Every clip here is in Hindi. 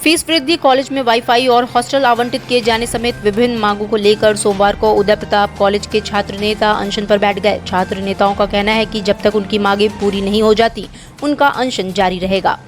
फीस वृद्धि, कॉलेज में वाईफाई और हॉस्टल आवंटित किए जाने समेत विभिन्न मांगों को लेकर सोमवार को उदय प्रताप कॉलेज के छात्र नेता अनशन पर बैठ गए। छात्र नेताओं का कहना है कि जब तक उनकी मांगें पूरी नहीं हो जाती, उनका अनशन जारी रहेगा।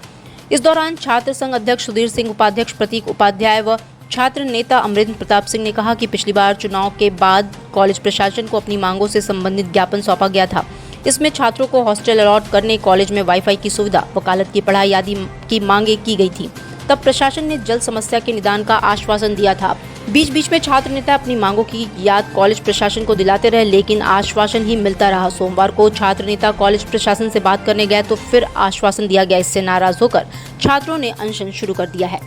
इस दौरान छात्र संघ अध्यक्ष सुधीर सिंह, उपाध्यक्ष प्रतीक उपाध्याय व छात्र नेता अमरिंद्र प्रताप सिंह ने कहा कि पिछली बार चुनाव के बाद कॉलेज प्रशासन को अपनी मांगों से संबंधित ज्ञापन सौंपा गया था। इसमें छात्रों को हॉस्टल अलॉट करने, कॉलेज में वाईफाई की सुविधा, वकालत की पढ़ाई आदि की मांगे की गई थी। तब प्रशासन ने जल्द समस्या के निदान का आश्वासन दिया था। बीच बीच में छात्र नेता अपनी मांगों की याद कॉलेज प्रशासन को दिलाते रहे, लेकिन आश्वासन ही मिलता रहा। सोमवार को छात्र नेता कॉलेज प्रशासन से बात करने गए तो फिर आश्वासन दिया गया। इससे नाराज होकर छात्रों ने अनशन शुरू कर दिया है।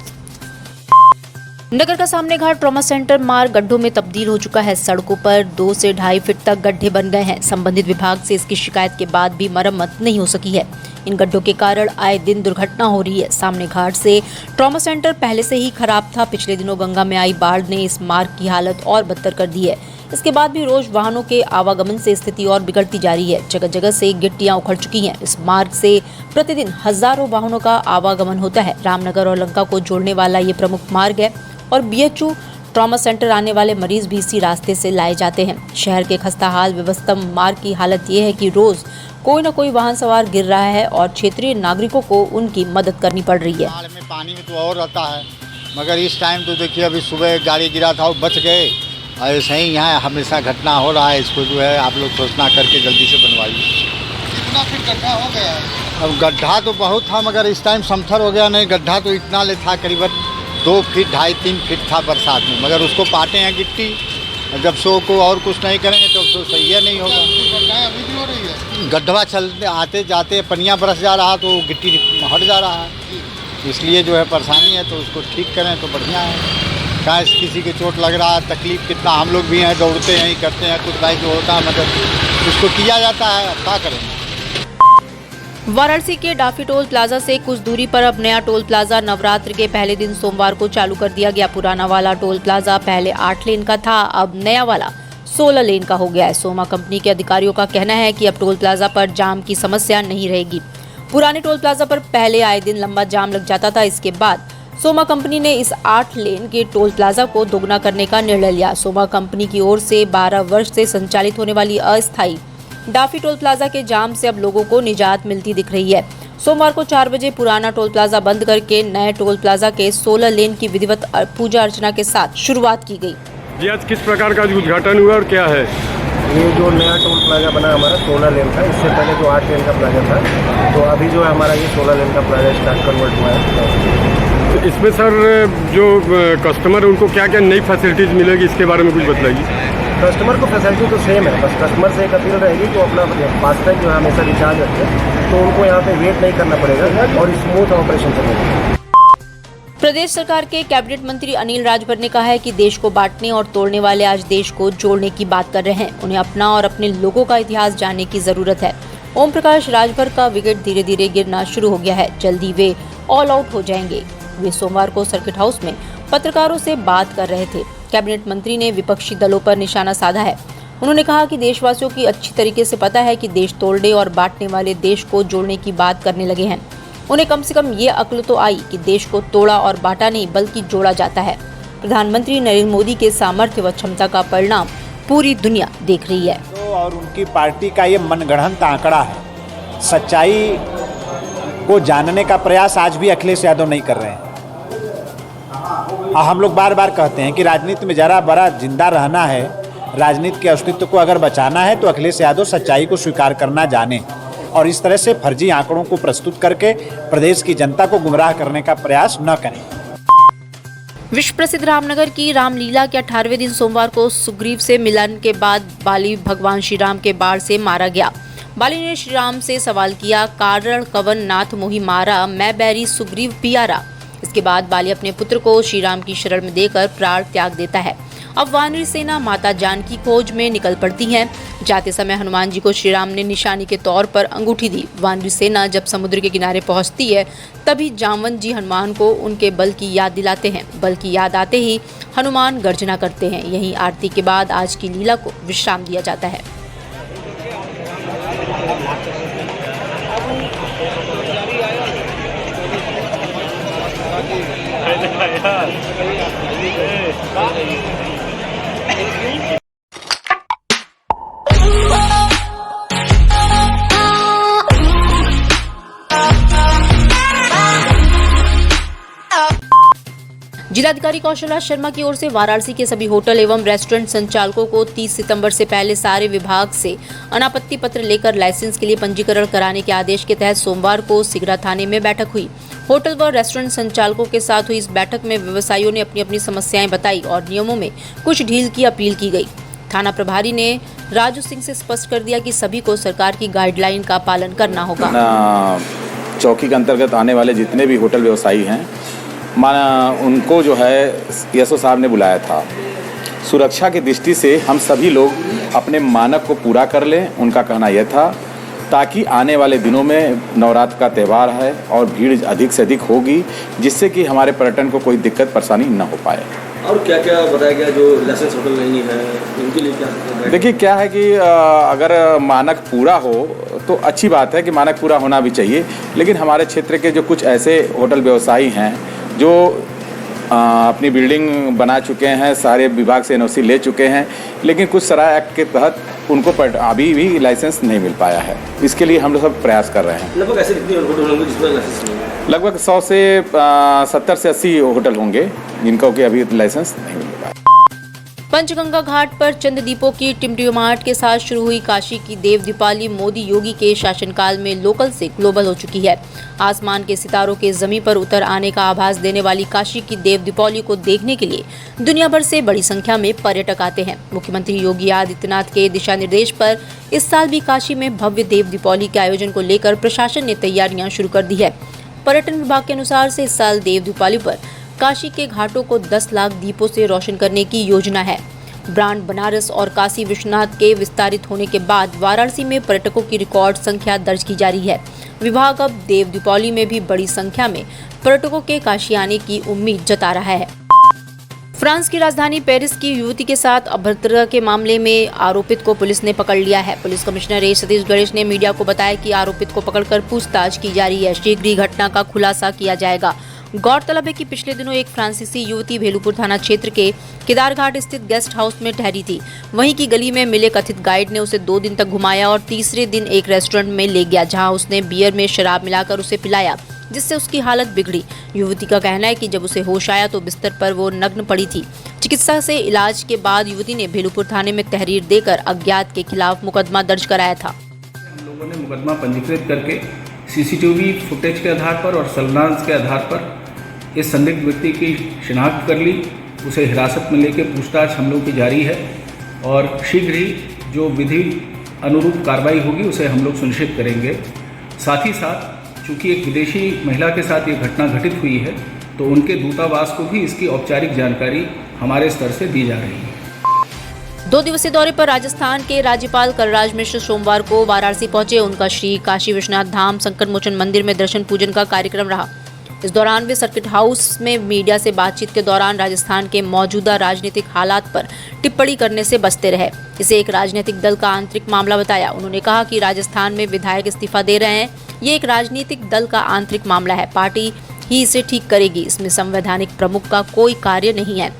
नगर का सामने घाट ट्रॉमा सेंटर मार्ग गड्ढों में तब्दील हो चुका है। सड़कों पर 2 से 2.5 फीट तक गड्ढे बन गए हैं। संबंधित विभाग से इसकी शिकायत के बाद भी मरम्मत नहीं हो सकी है। इन गड्ढों के कारण आए दिन दुर्घटना हो रही है। सामने घाट से ट्रॉमा सेंटर पहले से ही खराब था। पिछले दिनों गंगा में आई बाढ़ ने इस मार्ग की हालत और बदतर कर दी है। इसके बाद भी रोज वाहनों के आवागमन से स्थिति और बिगड़ती जा रही है। जगह जगह से गिट्टियां उखड़ चुकी हैं। इस मार्ग से प्रतिदिन हजारों वाहनों का आवागमन होता है। रामनगर और लंका को जोड़ने वाला ये प्रमुख मार्ग है और BHU ट्रॉमा सेंटर आने वाले मरीज भी इसी रास्ते से लाए जाते हैं। शहर के खस्ताहाल व्यवस्थम मार्ग की हालत ये है कि रोज कोई न कोई वाहन सवार गिर रहा है और क्षेत्रीय नागरिकों को उनकी मदद करनी पड़ रही है। में पानी में तो और रहता है, मगर इस टाइम तो देखिए अभी सुबह गाड़ी गिरा था, वो बच गए। ऐसे ही यहाँ हमेशा घटना हो रहा है। इसको जो है आप लोग सोचना करके जल्दी से बनवाइए। कितना फिर गड्ढा हो गया है? अब गड्ढा तो बहुत था, मगर इस टाइम समथर हो गया। नहीं, गड्ढा तो इतना ले था, करीबन 2 फीट 2.5-3 फीट था बरसात में, मगर उसको पाटे हैं गिट्टी। जब सो को और कुछ नहीं करेंगे तो सही है, नहीं होगा। अभी भी हो रही है। गड्ढा चलते आते जाते पनिया बरस जा रहा तो गिट्टी हट जा रहा है। इसलिए जो है परेशानी है, तो उसको ठीक करें तो बढ़िया है। क्या किसी के चोट लग रहा है, तकलीफ कितना, हम लोग भी हैं, दौड़ते हैं, करते हैं, कुछ भाई जो होता है मदद उसको किया जाता है। क्या करेंगे। वाराणसी के डाफी टोल प्लाजा से कुछ दूरी पर अब नया टोल प्लाजा नवरात्र के पहले दिन सोमवार को चालू कर दिया गया। पुराना वाला टोल प्लाजा पहले 8 लेन का था, अब नया वाला 16 लेन का हो गया है। सोमा कंपनी के अधिकारियों का कहना है कि अब टोल प्लाजा पर जाम की समस्या नहीं रहेगी। पुराने टोल प्लाजा पर पहले आए दिन लंबा जाम लग जाता था। इसके बाद सोमा कंपनी ने इस 8 लेन के टोल प्लाजा को दोगुना करने का निर्णय लिया। सोमा कंपनी की ओर से 12 वर्ष से संचालित होने वाली अस्थायी डाफी टोल प्लाजा के जाम से अब लोगों को निजात मिलती दिख रही है। सोमवार को 4 बजे पुराना टोल प्लाजा बंद करके नए टोल प्लाजा के 16 लेन की विधिवत पूजा अर्चना के साथ शुरुआत की गई। जी, आज किस प्रकार का उद्घाटन हुआ और क्या है? ये जो नया टोल प्लाजा बना हमारा 16 लेन का, इससे पहले जो 8 लेन का प्लाजा था, तो अभी जो है हमारा ये 16 लेन का प्लाजा स्टार्ट कन्वर्ट हुआ है। तो इसमें सर जो कस्टमर है उनको क्या क्या नई फैसिलिटीज़ मिलेगी, इसके बारे में कुछ बताइए। कस्टमर को फैसिलिटी तो सेम है, बस कस्टमर से एक अपील रहेगी तो अपना फास्टैग जो है हमेशा रिचार्ज रखें, तो उनको यहाँ पे वेट नहीं करना पड़ेगा और स्मूथ ऑपरेशन चलेगा। प्रदेश सरकार के कैबिनेट मंत्री अनिल राजभर ने कहा है कि देश को बांटने और तोड़ने वाले आज देश को जोड़ने की बात कर रहे हैं। उन्हें अपना और अपने लोगों का इतिहास जानने की जरूरत है। ओम प्रकाश राजभर का विकेट धीरे धीरे गिरना शुरू हो गया है। जल्दी वे ऑल आउट हो जाएंगे। वे सोमवार को सर्किट हाउस में पत्रकारों से बात कर रहे थे। कैबिनेट मंत्री ने विपक्षी दलों पर निशाना साधा है। उन्होंने कहा कि देशवासियों की अच्छी तरीके से पता है कि देश तोड़ने और बांटने वाले देश को जोड़ने की बात करने लगे हैं। उन्हें कम से कम ये अक्ल तो आई कि देश को तोड़ा और बांटा नहीं बल्कि जोड़ा जाता है। प्रधानमंत्री नरेंद्र मोदी के सामर्थ्य व क्षमता का परिणाम पूरी दुनिया देख रही है। और उनकी पार्टी का ये मनगढ़ंत आंकड़ा है। सच्चाई को जानने का प्रयास आज भी अखिलेश यादव नहीं कर रहे हैं। हम लोग बार बार कहते हैं कि राजनीति में जरा बड़ा जिंदा रहना है, राजनीति के अस्तित्व को अगर बचाना है तो अखिलेश यादव सच्चाई को स्वीकार करना जाने और इस तरह से फर्जी आंकड़ों को प्रस्तुत करके प्रदेश की जनता को गुमराह करने का प्रयास न करें। विश्व प्रसिद्ध रामनगर की रामलीला के 18वें दिन सोमवार को सुग्रीव से मिलन के बाद बाली भगवान श्री राम के बाण से मारा गया। बाली ने श्री राम से सवाल किया, कारण कवन नाथ मोहि मारा, मैं बैरी सुग्रीव पियारा। इसके बाद बाली अपने पुत्र को श्री राम की शरण में देकर प्राण त्याग देता है। अब वानरी सेना माता जानकी खोज में निकल पड़ती है। जाते समय हनुमान जी को श्री राम ने निशानी के तौर पर अंगूठी दी। वानरी सेना जब समुद्र के किनारे पहुंचती है तभी जामवंत जी हनुमान को उनके बल की याद दिलाते हैं। बल की याद आते ही हनुमान गर्जना करते हैं। यहीं आरती के बाद आज की लीला को विश्राम दिया जाता है। जी जिलाधिकारी कौशल राज शर्मा की ओर से वाराणसी के सभी होटल एवं रेस्टोरेंट संचालकों को 30 सितंबर से पहले सारे विभाग से अनापत्ति पत्र लेकर लाइसेंस के लिए पंजीकरण कराने के आदेश के तहत सोमवार को सिगरा थाने में बैठक हुई। होटल व रेस्टोरेंट संचालकों के साथ हुई इस बैठक में व्यवसायियों ने अपनी अपनी समस्याएं बताई और नियमों में कुछ ढील की अपील की गई। थाना प्रभारी ने राजू सिंह से स्पष्ट कर दिया कि सभी को सरकार की गाइडलाइन का पालन करना होगा। चौकी के अंतर्गत आने वाले जितने भी होटल व्यवसायी हैं, उनको जो है एसओ साहब ने बुलाया था। सुरक्षा की दृष्टि से हम सभी लोग अपने मानक को पूरा कर लें, उनका कहना यह था, ताकि आने वाले दिनों में नवरात्र का त्यौहार है और भीड़ अधिक से अधिक होगी, जिससे कि हमारे पर्यटन को कोई दिक्कत परेशानी न हो पाए। और क्या क्या बताया गया जो लाइसेंस होटल नहीं है उनके लिए क्या? देखिए क्या है कि अगर मानक पूरा हो तो अच्छी बात है कि मानक पूरा होना भी चाहिए, लेकिन हमारे क्षेत्र के जो कुछ ऐसे होटल व्यवसायी हैं जो अपनी बिल्डिंग बना चुके हैं, सारे विभाग से एनओसी ले चुके हैं, लेकिन कुछ सराय एक्ट के तहत उनको अभी भी लाइसेंस नहीं मिल पाया है। इसके लिए हम लोग सब प्रयास कर रहे हैं। लगभग ऐसे कितने होटल होंगे जिसमें लाइसेंस नहीं है? लगभग 100 से 70 से 80 होटल होंगे जिनको कि अभी लाइसेंस नहीं मिल पाया। पंचगंगा घाट पर चंद दीपों की टिमटिमाहट के साथ शुरू हुई काशी की देव दीपावली मोदी योगी के शासनकाल में लोकल से ग्लोबल हो चुकी है। आसमान के सितारों के जमीन पर उतर आने का आभास देने वाली काशी की देव दीपावली को देखने के लिए दुनिया भर से बड़ी संख्या में पर्यटक आते हैं। मुख्यमंत्री योगी आदित्यनाथ के दिशा निर्देश पर इस साल भी काशी में भव्य देव दीपावली के आयोजन को लेकर प्रशासन ने तैयारियां शुरू कर दी है। पर्यटन विभाग के अनुसार से इस साल देव दीपावली पर काशी के घाटों को 10 लाख दीपों से रोशन करने की योजना है। ब्रांड बनारस और काशी विश्वनाथ के विस्तारित होने के बाद वाराणसी में पर्यटकों की रिकॉर्ड संख्या दर्ज की जा रही है। विभाग अब देव दीपावली में भी बड़ी संख्या में पर्यटकों के काशी आने की उम्मीद जता रहा है। फ्रांस की राजधानी पेरिस की युवती के साथ अभद्रता के मामले में आरोपित को पुलिस ने पकड़ लिया है। पुलिस कमिश्नर ए सतीश गणेश ने मीडिया को बताया कि आरोपित को पकड़कर पूछताछ की जा रही है। शीघ्र ही घटना का खुलासा किया जाएगा। गौरतलब है कि पिछले दिनों एक फ्रांसीसी युवती भेलूपुर थाना क्षेत्र के केदारघाट स्थित गेस्ट हाउस में ठहरी थी। वहीं की गली में मिले कथित गाइड ने उसे 2 दिन तक घुमाया और तीसरे दिन एक रेस्टोरेंट में ले गया, जहां उसने बियर में शराब मिलाकर उसे पिलाया, जिससे उसकी हालत बिगड़ी। युवती का कहना है कि जब उसे होश आया तो बिस्तर पर वो नग्न पड़ी थी। चिकित्सा से इलाज के बाद युवती ने भेलूपुर थाने में तहरीर देकर अज्ञात के खिलाफ मुकदमा दर्ज कराया था। हम लोगों ने मुकदमा पंजीकृत करके सीसीटीवी फुटेज के आधार पर और सर्विलांस के आधार पर इस संदिग्ध व्यक्ति की शिनाख्त कर ली। उसे हिरासत में लेकर पूछताछ हम लोग की जारी है और शीघ्र ही जो विधि अनुरूप कार्रवाई होगी उसे हम लोग सुनिश्चित करेंगे। साथ ही साथ चूंकि एक विदेशी महिला के साथ ये घटना घटित हुई है तो उनके दूतावास को भी इसकी औपचारिक जानकारी हमारे स्तर से दी जा रही है। 2 दिवसीय दौरे पर राजस्थान के राज्यपाल कलराज मिश्र सोमवार को वाराणसी पहुंचे। उनका श्री काशी विश्वनाथ धाम संकट मोचन मंदिर में दर्शन पूजन का कार्यक्रम रहा। इस दौरान वे सर्किट हाउस में मीडिया से बातचीत के दौरान राजस्थान के मौजूदा राजनीतिक हालात पर टिप्पणी करने से बचते रहे। इसे एक राजनीतिक दल का आंतरिक मामला बताया। उन्होंने कहा कि राजस्थान में विधायक इस्तीफा दे रहे हैं, ये एक राजनीतिक दल का आंतरिक मामला है, पार्टी ही इसे ठीक करेगी, इसमें संवैधानिक प्रमुख का कोई कार्य नहीं है।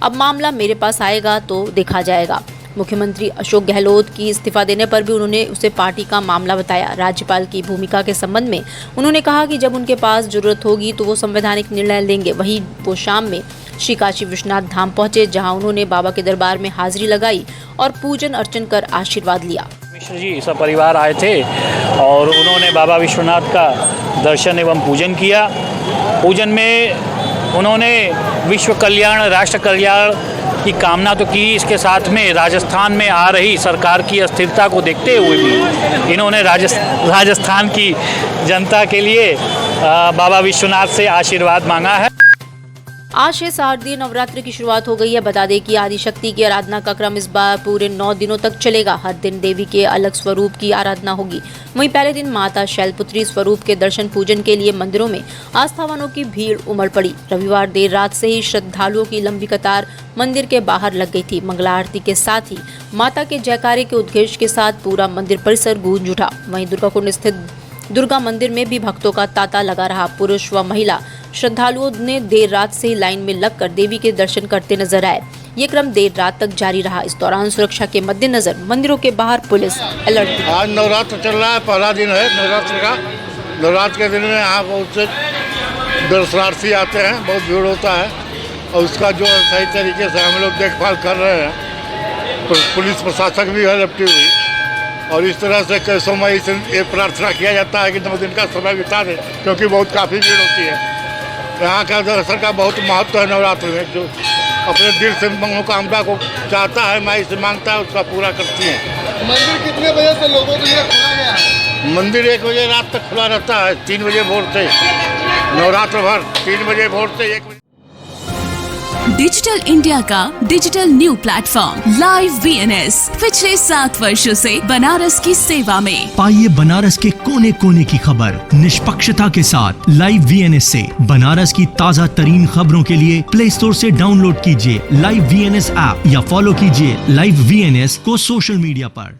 अब मामला मेरे पास आएगा तो देखा जाएगा। मुख्यमंत्री अशोक गहलोत की इस्तीफा देने पर भी उन्होंने उसे पार्टी का मामला बताया। राज्यपाल की भूमिका के संबंध में उन्होंने कहा कि जब उनके पास जरूरत होगी तो वो संवैधानिक निर्णय लेंगे। वहीं वो शाम में श्री काशी विश्वनाथ धाम पहुंचे, जहां उन्होंने बाबा के दरबार में हाजिरी लगाई और पूजन अर्चन कर आशीर्वाद लिया। मिश्र जी सब परिवार आए थे और उन्होंने बाबा विश्वनाथ का दर्शन एवं पूजन किया। पूजन में उन्होंने विश्व कल्याण, राष्ट्र कल्याण की कामना तो की, इसके साथ में राजस्थान में आ रही सरकार की अस्थिरता को देखते हुए भी इन्होंने राजस्थान की जनता के लिए बाबा विश्वनाथ से आशीर्वाद मांगा है। आज से शारदीय नवरात्र की शुरुआत हो गई है। बता दें कि आदिशक्ति की आराधना का क्रम इस बार पूरे 9 दिनों तक चलेगा। हर दिन देवी के अलग स्वरूप की आराधना होगी। वहीं पहले दिन माता शैलपुत्री स्वरूप के दर्शन पूजन के लिए मंदिरों में आस्थावानों की भीड़ उमड़ पड़ी। रविवार देर रात से ही श्रद्धालुओं की लंबी कतार मंदिर के बाहर लग गई थी। मंगला आरती के साथ ही माता के जयकारे के उद्घोष के साथ पूरा मंदिर परिसर गूंज उठा। वहीं दुर्गाकुंड स्थित दुर्गा मंदिर में भी भक्तों का तांता लगा रहा। पुरुष व महिला श्रद्धालुओं ने देर रात से लाइन में लगकर देवी के दर्शन करते नजर आए। ये क्रम देर रात तक जारी रहा। इस दौरान सुरक्षा के मद्देनजर मंदिरों के बाहर पुलिस अलर्ट थी। आज नवरात्र चल रहा है, पहला दिन है नवरात्र का। नवरात्र के दिन में यहाँ बहुत से दर्शनार्थी आते हैं, बहुत भीड़ होता है और उसका जो सही तरीके से हम लोग देखभाल कर रहे हैं। तो पुलिस प्रशासक भी है लपटी हुई और इस तरह से कैसों में ये प्रार्थना किया जाता है कि 9 दिन का समय बिता दें, क्योंकि बहुत काफ़ी भीड़ होती है। यहाँ का दर्शन का बहुत महत्व है। नवरात्र में जो अपने दिल से मनोकामना को चाहता है, माई से मांगता है, उसका पूरा करती है। मंदिर कितने बजे से लोगों के लिए खुला गया है? मंदिर 1 बजे रात तक खुला रहता है, 3 बजे भोर से। नवरात्र भर 3 बजे भोर से 1 बजे। डिजिटल इंडिया का digital new platform live VNS पिछले 7 वर्षों से बनारस की सेवा में। पाइए बनारस के कोने कोने की खबर निष्पक्षता के साथ। लाइव VNS से बनारस की ताज़ा तरीन खबरों के लिए प्ले स्टोर से डाउनलोड कीजिए लाइव VNS ऐप या फॉलो कीजिए लाइव VNS को सोशल मीडिया पर।